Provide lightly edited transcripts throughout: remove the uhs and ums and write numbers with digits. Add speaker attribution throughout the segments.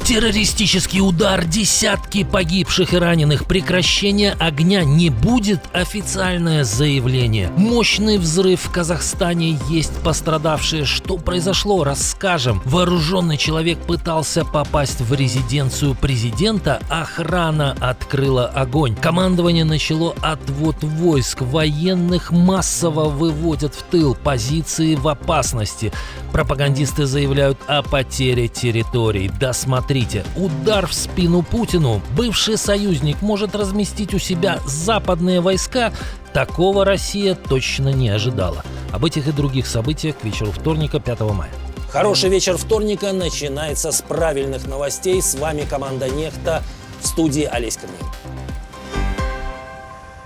Speaker 1: Террористический удар, десятки погибших и раненых, прекращение огня не будет, официальное заявление. Мощный взрыв в Казахстане, есть пострадавшие. Что произошло, расскажем. Вооруженный человек пытался попасть в резиденцию президента, охрана открыла огонь. Командование начало отвод войск, военных массово выводят в тыл, позиции в опасности. Пропагандисты заявляют о потере территорий. Досмотрите. Удар в спину Путину. Бывший союзник может разместить у себя западные войска. Такого Россия точно не ожидала. Об этих и других событиях к вечеру вторника, 5 мая.
Speaker 2: Хороший вечер вторника начинается с правильных новостей. С вами команда Нехта, в студии Олесь Корнеев.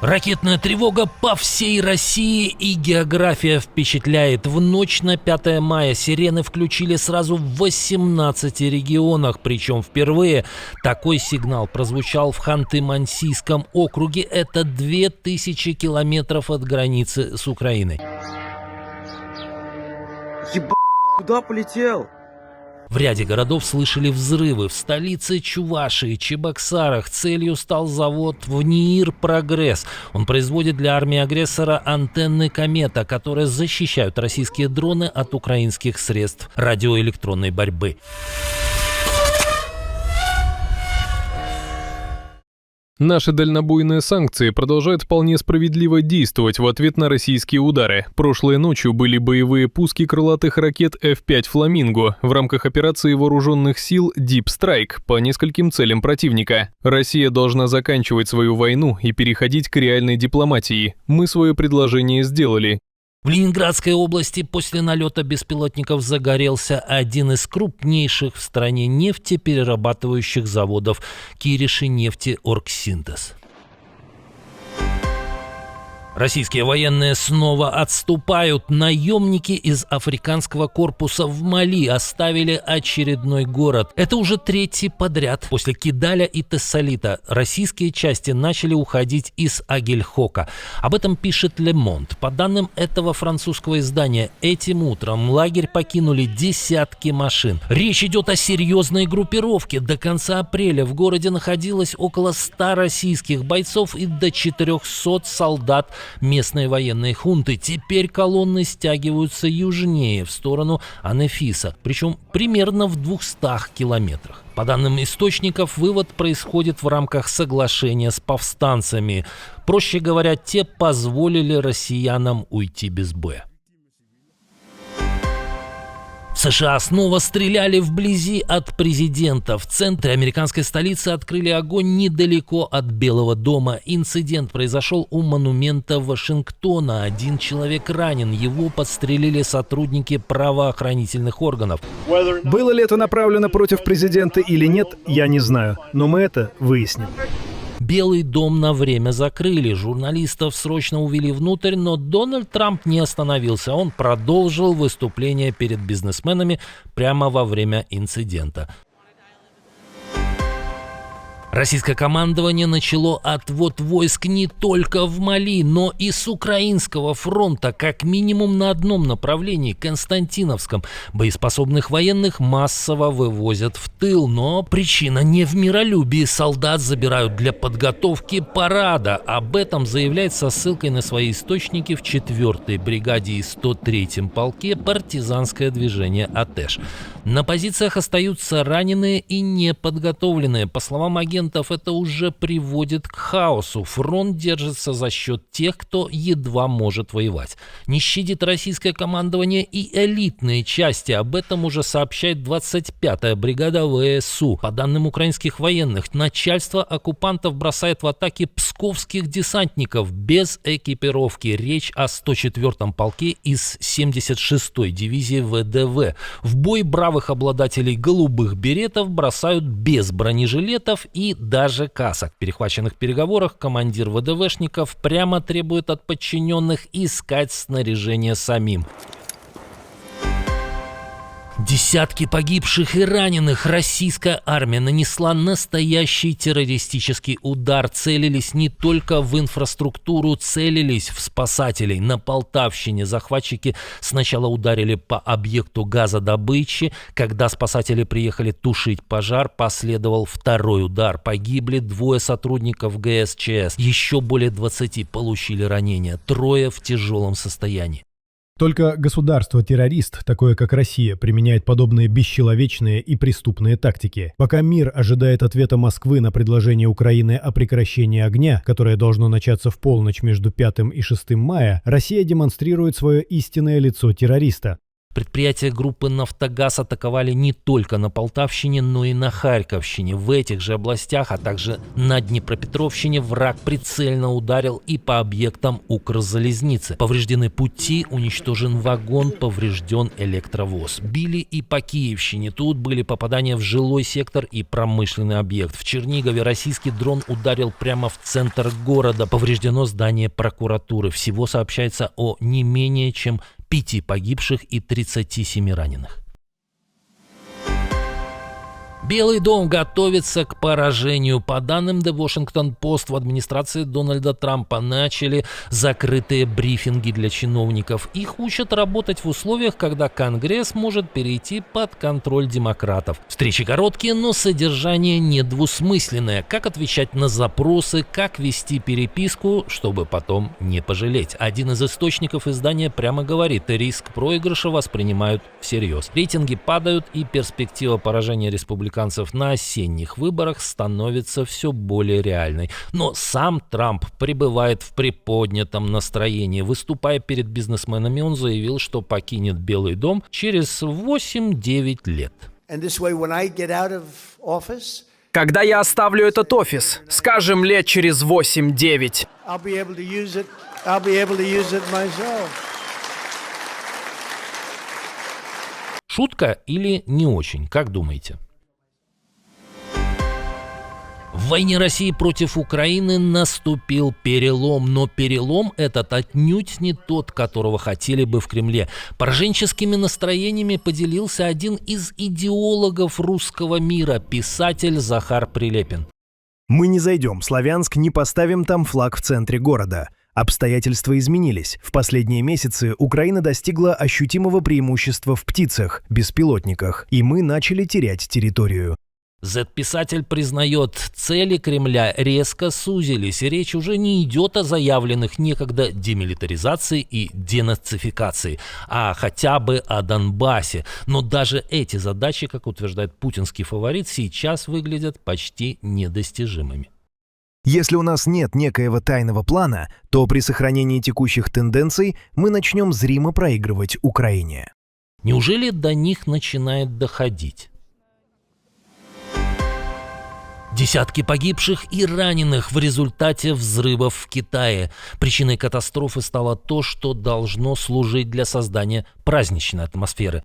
Speaker 1: Ракетная тревога по всей России, и география впечатляет. В ночь на 5 мая сирены включили сразу в 18 регионах, причем впервые такой сигнал прозвучал в Ханты-Мансийском округе. Это 2000 километров от границы с Украиной.
Speaker 3: Ебать, куда полетел?
Speaker 1: В ряде городов слышали взрывы. В столице Чувашии, Чебоксарах, целью стал завод в НИИР «Прогресс». Он производит для армии агрессора антенны «Комета», которые защищают российские дроны от украинских средств радиоэлектронной борьбы.
Speaker 4: Наши дальнобойные санкции продолжают вполне справедливо действовать в ответ на российские удары. Прошлой ночью были боевые пуски крылатых ракет F-5 «Фламинго» в рамках операции вооруженных сил Deep Strike по нескольким целям противника. Россия должна заканчивать свою войну и переходить к реальной дипломатии. Мы свое предложение сделали.
Speaker 1: В Ленинградской области после налета беспилотников загорелся один из крупнейших в стране нефтеперерабатывающих заводов Киришинефти-Оргсинтез. Российские военные снова отступают. Наемники из африканского корпуса в Мали оставили очередной город. Это уже третий подряд. После Кидаля и Тессалита российские части начали уходить из Агельхока. Об этом пишет Le Monde. По данным этого французского издания, этим утром лагерь покинули десятки машин. Речь идет о серьезной группировке. До конца апреля в городе находилось около 100 российских бойцов и до 400 солдат местной военной хунты. Теперь колонны стягиваются южнее, в сторону Анефиса, причем примерно в 200 километрах. По данным источников, вывод происходит в рамках соглашения с повстанцами. Проще говоря, те позволили россиянам уйти без боя. США снова стреляли вблизи от президента. В центре американской столицы открыли огонь недалеко от Белого дома. Инцидент произошел у монумента Вашингтона. Один человек ранен. Его подстрелили сотрудники правоохранительных органов.
Speaker 5: Было ли это направлено против президента или нет, я не знаю. Но мы это выясним.
Speaker 1: Белый дом на время закрыли, журналистов срочно увели внутрь, но Дональд Трамп не остановился. Он продолжил выступление перед бизнесменами прямо во время инцидента. Российское командование начало отвод войск не только в Мали, но и с украинского фронта, как минимум на одном направлении, Константиновском. Боеспособных военных массово вывозят в тыл, но причина не в миролюбии. Солдат забирают для подготовки парада. Об этом заявляет со ссылкой на свои источники в 4-й бригаде и 103-м полке партизанское движение «Атэш». На позициях остаются раненые и неподготовленные. По словам агентов, это уже приводит к хаосу. Фронт держится за счет тех, кто едва может воевать. Не щадит российское командование и элитные части. Об этом уже сообщает 25-я бригада ВСУ. По данным украинских военных, начальство оккупантов бросает в атаки псковских десантников без экипировки. Речь о 104-м полке из 76-й дивизии ВДВ. В бой бравых обладателей голубых беретов бросают без бронежилетов и даже касок. В перехваченных переговорах командир ВДВшников прямо требует от подчиненных искать снаряжение самим. Десятки погибших и раненых. Российская армия нанесла настоящий террористический удар. Целились не только в инфраструктуру, целились в спасателей. На Полтавщине захватчики сначала ударили по объекту газодобычи. Когда спасатели приехали тушить пожар, последовал второй удар. Погибли 2 сотрудников ГСЧС. Еще более 20 получили ранения. 3 в тяжелом состоянии.
Speaker 5: Только государство-террорист, такое как Россия, применяет подобные бесчеловечные и преступные тактики. Пока мир ожидает ответа Москвы на предложение Украины о прекращении огня, которое должно начаться в полночь между 5 и 6 мая, Россия демонстрирует свое истинное лицо террориста.
Speaker 1: Предприятия группы «Нафтогаз» атаковали не только на Полтавщине, но и на Харьковщине. В этих же областях, а также на Днепропетровщине враг прицельно ударил и по объектам Укрзалезницы. Повреждены пути, уничтожен вагон, поврежден электровоз. Били и по Киевщине. Тут были попадания в жилой сектор и промышленный объект. В Чернигове российский дрон ударил прямо в центр города. Повреждено здание прокуратуры. Всего сообщается о не менее чем 5 погибших и 37 раненых. Белый дом готовится к поражению. По данным The Washington Post, в администрации Дональда Трампа начали закрытые брифинги для чиновников. Их учат работать в условиях, когда Конгресс может перейти под контроль демократов. Встречи короткие, но содержание недвусмысленное. Как отвечать на запросы, как вести переписку, чтобы потом не пожалеть. Один из источников издания прямо говорит, риск проигрыша воспринимают всерьез. Рейтинги падают, и перспектива поражения республиканцев на осенних выборах становится все более реальной. Но сам Трамп пребывает в приподнятом настроении. Выступая перед бизнесменами, он заявил, что покинет Белый дом через 8-9 лет.
Speaker 6: Когда я оставлю этот офис, скажем, лет через 8-9,
Speaker 1: Шутка или не очень, как думаете? В войне России против Украины наступил перелом, но перелом этот отнюдь не тот, которого хотели бы в Кремле. Пораженческими настроениями поделился один из идеологов русского мира, писатель Захар Прилепин.
Speaker 5: Мы не зайдем в Славянск, не поставим там флаг в центре города. Обстоятельства изменились. В последние месяцы Украина достигла ощутимого преимущества в птицах, беспилотниках, и мы начали терять территорию.
Speaker 1: Z-писатель признает, цели Кремля резко сузились, и речь уже не идет о заявленных некогда демилитаризации и денацификации, а хотя бы о Донбассе. Но даже эти задачи, как утверждает путинский фаворит, сейчас выглядят почти недостижимыми.
Speaker 5: Если у нас нет некоего тайного плана, то при сохранении текущих тенденций мы начнем зримо проигрывать Украине.
Speaker 1: Неужели до них начинает доходить? Десятки погибших и раненых в результате взрывов в Китае. Причиной катастрофы стало то, что должно служить для создания праздничной атмосферы.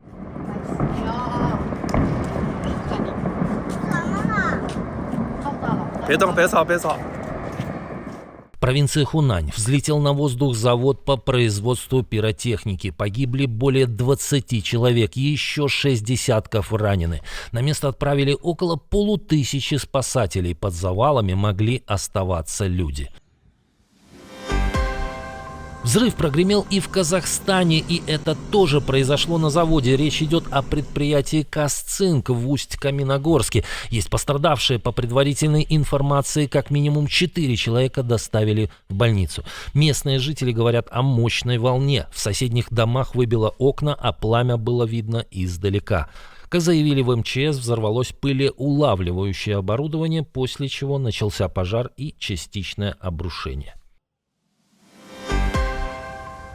Speaker 1: В провинции Хунань взлетел на воздух завод по производству пиротехники. Погибли более 20 человек, еще 6 десятков ранены. На место отправили около 500 спасателей. Под завалами могли оставаться люди. Взрыв прогремел и в Казахстане, и это тоже произошло на заводе. Речь идет о предприятии «Казцинк» в Усть-Каменогорске. Есть пострадавшие. По предварительной информации, как минимум 4 человека доставили в больницу. Местные жители говорят о мощной волне. В соседних домах выбило окна, а пламя было видно издалека. Как заявили в МЧС, взорвалось пылеулавливающее оборудование, после чего начался пожар и частичное обрушение.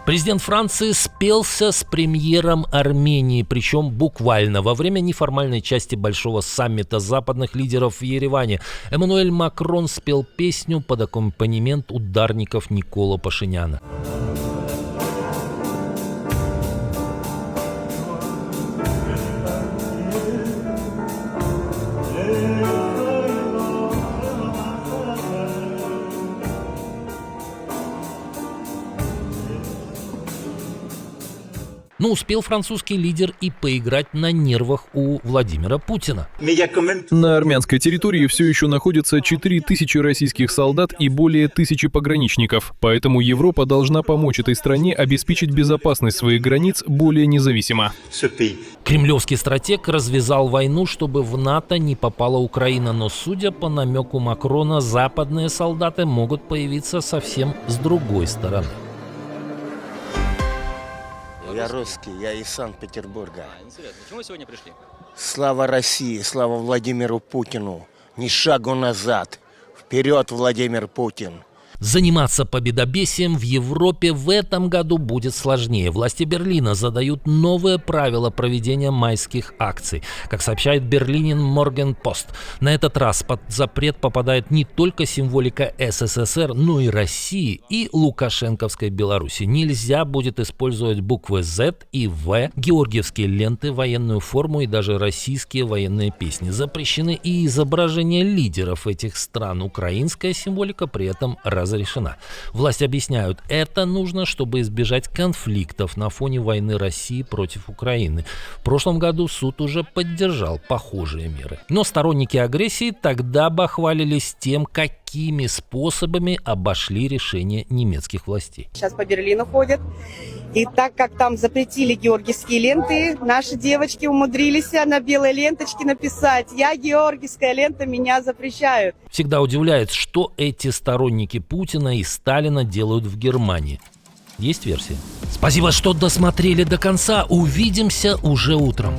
Speaker 1: Президент Франции спелся с премьером Армении, причем буквально во время неформальной части большого саммита западных лидеров в Ереване. Эммануэль Макрон спел песню под аккомпанемент ударников Никола Пашиняна. Но успел французский лидер и поиграть на нервах у Владимира Путина.
Speaker 4: На армянской территории все еще находится 4000 российских солдат и более 1000 пограничников, поэтому Европа должна помочь этой стране обеспечить безопасность своих границ более независимо.
Speaker 1: Кремлевский стратег развязал войну, чтобы в НАТО не попала Украина, но, судя по намеку Макрона, западные солдаты могут появиться совсем с другой стороны.
Speaker 7: Я русский, я из Санкт-Петербурга.
Speaker 8: Интересно, почему вы сегодня пришли?
Speaker 7: Слава России, слава Владимиру Путину. Ни шагу назад. Вперед, Владимир Путин.
Speaker 1: Заниматься победобесием в Европе в этом году будет сложнее. Власти Берлина задают новые правила проведения майских акций. Как сообщает Берлинен Моргенпост, на этот раз под запрет попадает не только символика СССР, но и России и лукашенковской Беларуси. Нельзя будет использовать буквы Z и В, георгиевские ленты, военную форму и даже российские военные песни. Запрещены и изображения лидеров этих стран. Украинская символика при этом разрешена. Власти объясняют, это нужно, чтобы избежать конфликтов на фоне войны России против Украины. В прошлом году суд уже поддержал похожие меры. Но сторонники агрессии тогда бахвалились тем, какими способами обошли решение немецких властей.
Speaker 9: Сейчас по Берлину ходят. И так как там запретили георгиевские ленты, наши девочки умудрились на белой ленточке написать: «Я георгиевская лента, меня запрещают».
Speaker 1: Всегда удивляет, что эти сторонники Путина и Сталина делают в Германии. Есть версия? Спасибо, что досмотрели до конца. Увидимся уже утром.